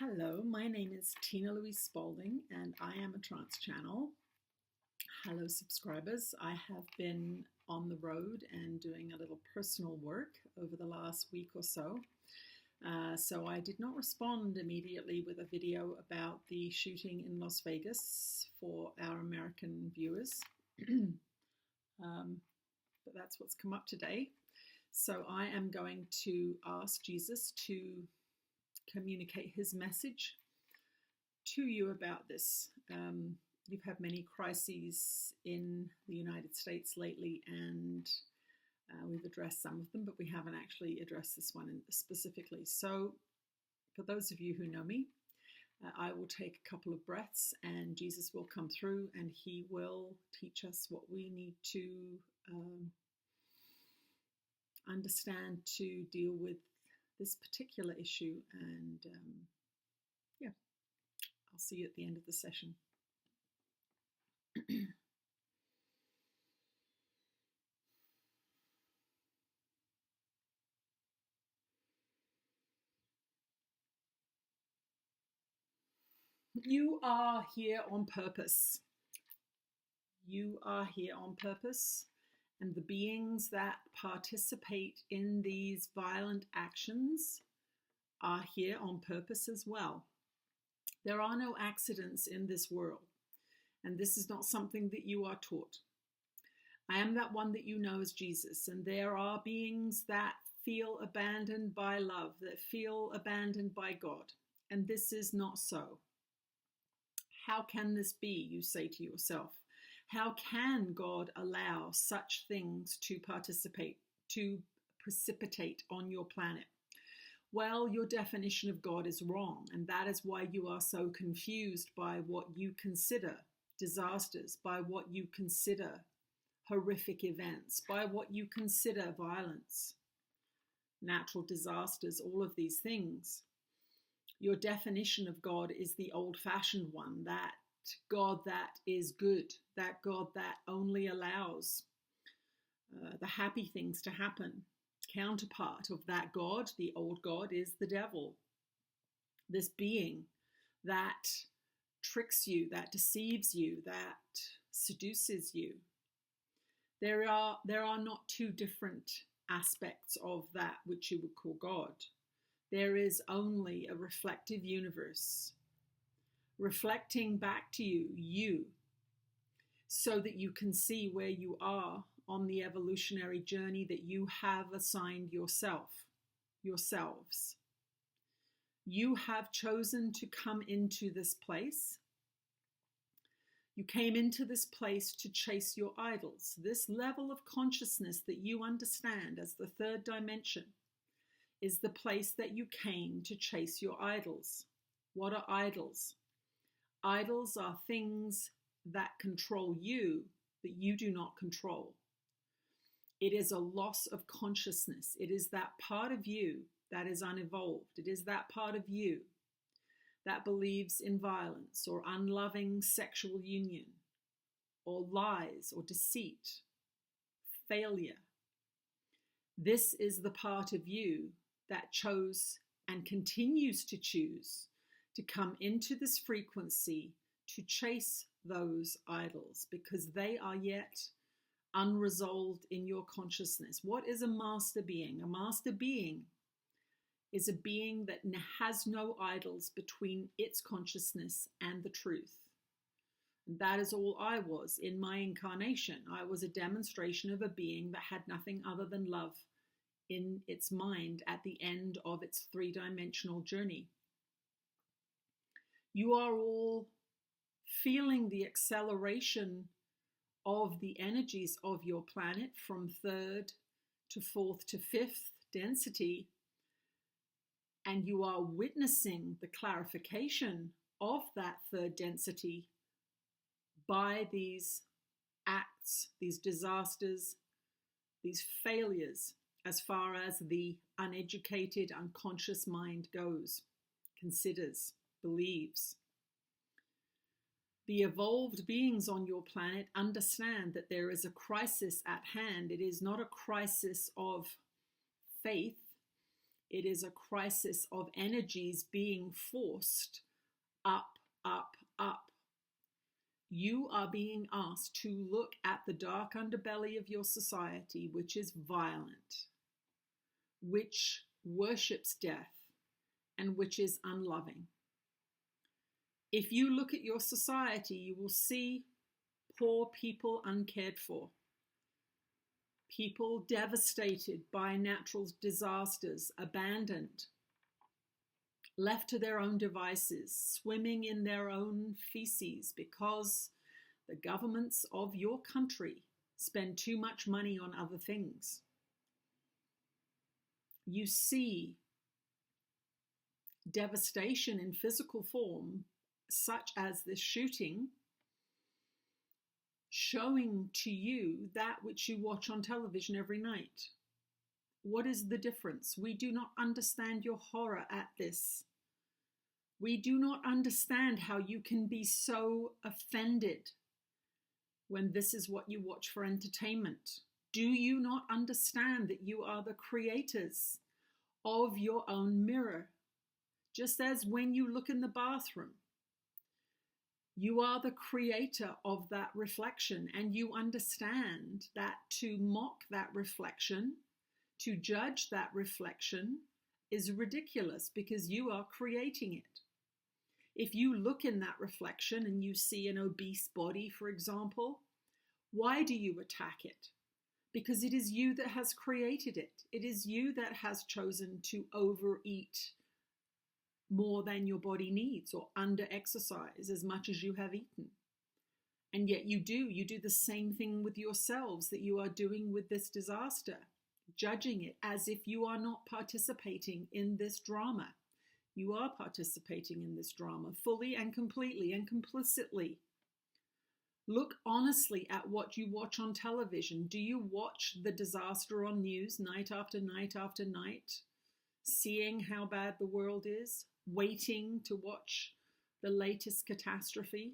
Hello, my name is Tina Louise Spalding and I am a trance channel. Hello subscribers, I have been on the road and doing a little personal work over the last week or so. So I did not respond immediately with a video about the shooting in Las Vegas for our American viewers. But that's what's come up today. So I am going to ask Jesus to communicate his message to you about this. You've had many crises in the United States lately, and we've addressed some of them, but we haven't actually addressed this one specifically. So for those of you who know me, I will take a couple of breaths and Jesus will come through and he will teach us what we need to understand to deal with this particular issue. And yeah, I'll see you at the end of the session. You are here on purpose. You are here on purpose, and the beings that participate in these violent actions are here on purpose as well. There are no accidents in this world, and this is not something that you are taught. I am that one that you know as Jesus, and there are beings that feel abandoned by love, that feel abandoned by God, and this is not so. How can this be, you say to yourself? How can God allow such things to precipitate on your planet? Well, your definition of God is wrong, and that is why you are so confused by what you consider disasters, by what you consider horrific events, by what you consider violence, natural disasters, all of these things. Your definition of God is the old-fashioned one, that God that is good, that God that only allows the happy things to happen. Counterpart of that God, the old God, is the devil. This being that tricks you, that deceives you, that seduces you. There are not two different aspects of that which you would call God. There is only a reflective universe, reflecting back to you, so that you can see where you are on the evolutionary journey that you have assigned yourselves. You have chosen to come into this place. You came into this place to chase your idols. This level of consciousness that you understand as the third dimension is the place that you came to chase your idols. What are idols? Idols are things that control you, that you do not control. It is a loss of consciousness. It is that part of you that is unevolved. It is that part of you that believes in violence or unloving sexual union or lies or deceit, failure. This is the part of you that chose and continues to choose to come into this frequency to chase those idols because they are yet unresolved in your consciousness. What is a master being? A master being is a being that has no idols between its consciousness and the truth. And that is all I was in my incarnation. I was a demonstration of a being that had nothing other than love in its mind at the end of its three-dimensional journey. You are all feeling the acceleration of the energies of your planet from third to fourth to fifth density, and you are witnessing the clarification of that third density by these acts, these disasters, these failures, as far as the uneducated, unconscious mind goes, considers, believes. The evolved beings on your planet understand that there is a crisis at hand. It is not a crisis of faith. It is a crisis of energies being forced up, up, up. You are being asked to look at the dark underbelly of your society, which is violent, which worships death, and which is unloving. If you look at your society, you will see poor people uncared for, people devastated by natural disasters, abandoned, left to their own devices, swimming in their own feces because the governments of your country spend too much money on other things. You see devastation in physical form, such as this shooting, showing to you that which you watch on television every night. What is the difference? We do not understand your horror at this. We do not understand how you can be so offended when this is what you watch for entertainment. Do you not understand that you are the creators of your own mirror? Just as when you look in the bathroom, you are the creator of that reflection, and you understand that to mock that reflection, to judge that reflection, is ridiculous because you are creating it. If you look in that reflection and you see an obese body, for example, why do you attack it? Because it is you that has created it. It is you that has chosen to overeat more than your body needs, or under-exercise as much as you have eaten. And yet you do the same thing with yourselves that you are doing with this disaster, judging it as if you are not participating in this drama. You are participating in this drama fully and completely and complicitly. Look honestly at what you watch on television. Do you watch the disaster on news night after night after night, seeing how bad the world is, waiting to watch the latest catastrophe?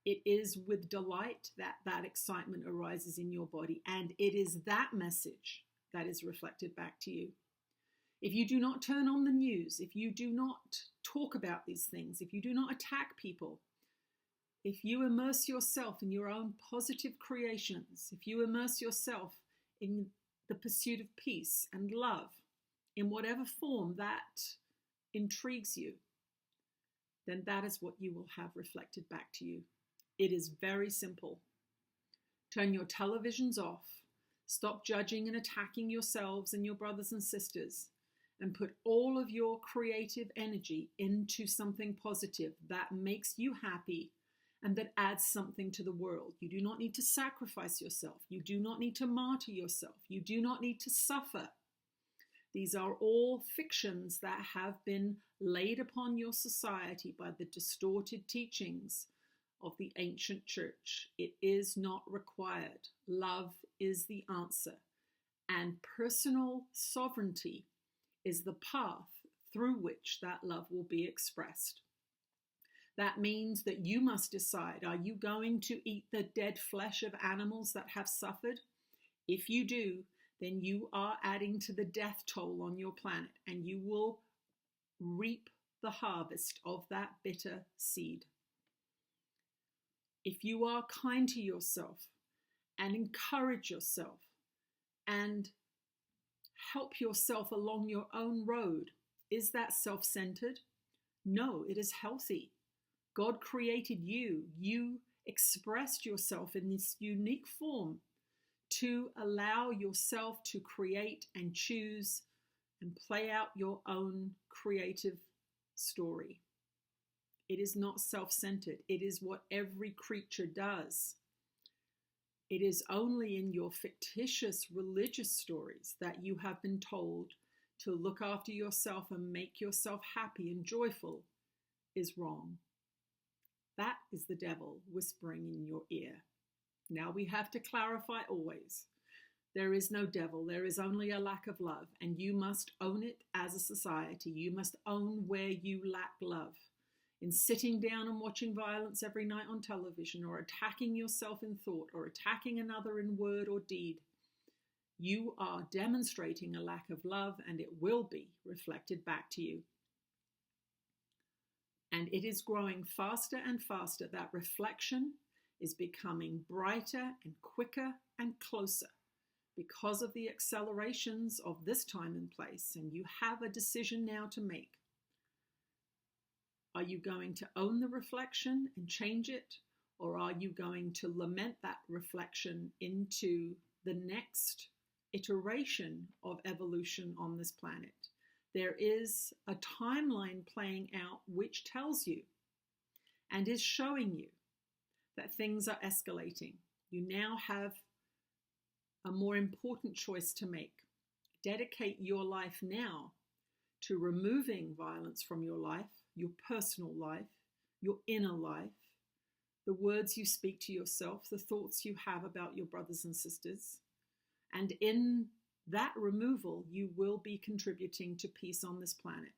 It is with delight that that excitement arises in your body, and it is that message that is reflected back to you. If you do not turn on the news, if you do not talk about these things, if you do not attack people, if you immerse yourself in your own positive creations, if you immerse yourself in the pursuit of peace and love, in whatever form that intrigues you, then that is what you will have reflected back to you. It is very simple. Turn your televisions off. Stop judging and attacking yourselves and your brothers and sisters, and put all of your creative energy into something positive that makes you happy and that adds something to the world. You do not need to sacrifice yourself. You do not need to martyr yourself. You do not need to suffer. These are all fictions that have been laid upon your society by the distorted teachings of the ancient church. It is not required. Love is the answer. And personal sovereignty is the path through which that love will be expressed. That means that you must decide, are you going to eat the dead flesh of animals that have suffered? If you do, then you are adding to the death toll on your planet, and you will reap the harvest of that bitter seed. If you are kind to yourself and encourage yourself and help yourself along your own road, is that self-centered? No, it is healthy. God created you. You expressed yourself in this unique form to allow yourself to create and choose and play out your own creative story. It is not self-centered. It is what every creature does. It is only in your fictitious religious stories that you have been told to look after yourself and make yourself happy and joyful is wrong. That is the devil whispering in your ear. Now we have to clarify always. There is no devil. There is only a lack of love, and you must own it as a society. You must own where you lack love. In sitting down and watching violence every night on television, or attacking yourself in thought, or attacking another in word or deed, you are demonstrating a lack of love, and it will be reflected back to you. And it is growing faster and faster. That reflection is becoming brighter and quicker and closer because of the accelerations of this time and place. And you have a decision now to make. Are you going to own the reflection and change it? Or are you going to lament that reflection into the next iteration of evolution on this planet? There is a timeline playing out which tells you and is showing you that things are escalating. You now have a more important choice to make. Dedicate your life now to removing violence from your life, your personal life, your inner life, the words you speak to yourself, the thoughts you have about your brothers and sisters. And in that removal, you will be contributing to peace on this planet.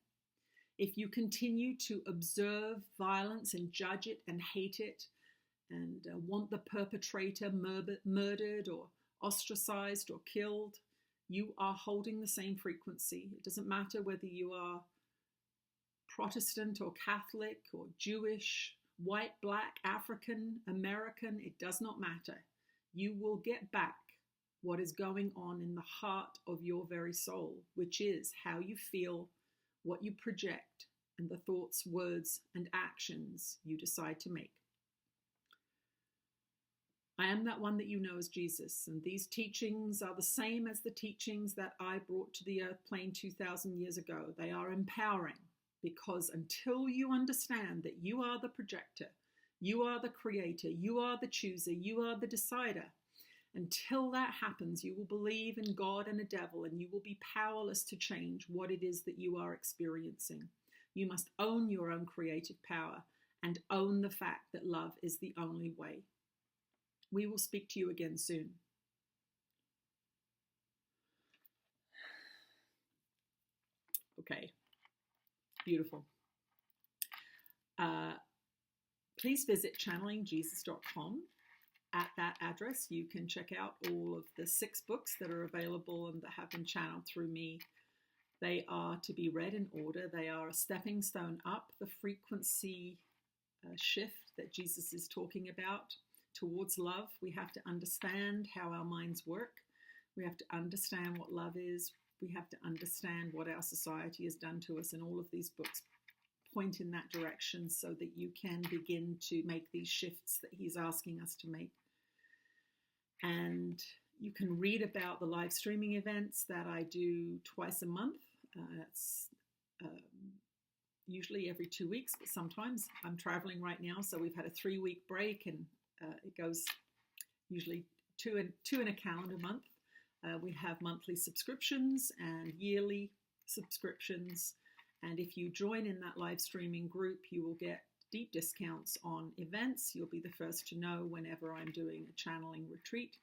If you continue to observe violence and judge it and hate it and want the perpetrator murdered or ostracized or killed, you are holding the same frequency. It doesn't matter whether you are Protestant or Catholic or Jewish, white, black, African, American, it does not matter. You will get back what is going on in the heart of your very soul, which is how you feel, what you project, and the thoughts, words, and actions you decide to make. I am that one that you know as Jesus, and these teachings are the same as the teachings that I brought to the earth plane 2,000 years ago. They are empowering, because until you understand that you are the projector, you are the creator, you are the chooser, you are the decider, until that happens, you will believe in God and a devil, and you will be powerless to change what it is that you are experiencing. You must own your own creative power and own the fact that love is the only way. We will speak to you again soon. Okay, beautiful. Please visit channelingjesus.com. At that address, you can check out all of the 6 books that are available and that have been channeled through me. They are to be read in order. They are a stepping stone up the frequency shift that Jesus is talking about towards love. We have to understand how our minds work. We have to understand what love is. We have to understand what our society has done to us, and all of these books point in that direction so that you can begin to make these shifts that he's asking us to make. And you can read about the live streaming events that I do twice a month. That's usually every 2 weeks, but sometimes I'm traveling right now, so we've had a 3-week break, and it goes usually two in a calendar month. We have monthly subscriptions and yearly subscriptions. And if you join in that live streaming group, you will get deep discounts on events. You'll be the first to know whenever I'm doing a channeling retreat.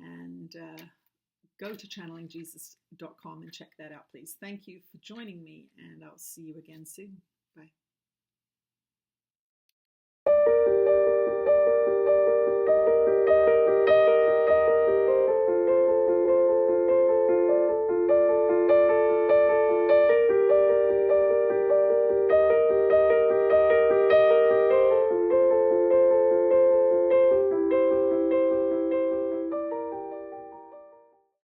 And go to channelingjesus.com and check that out, please. Thank you for joining me, and I'll see you again soon.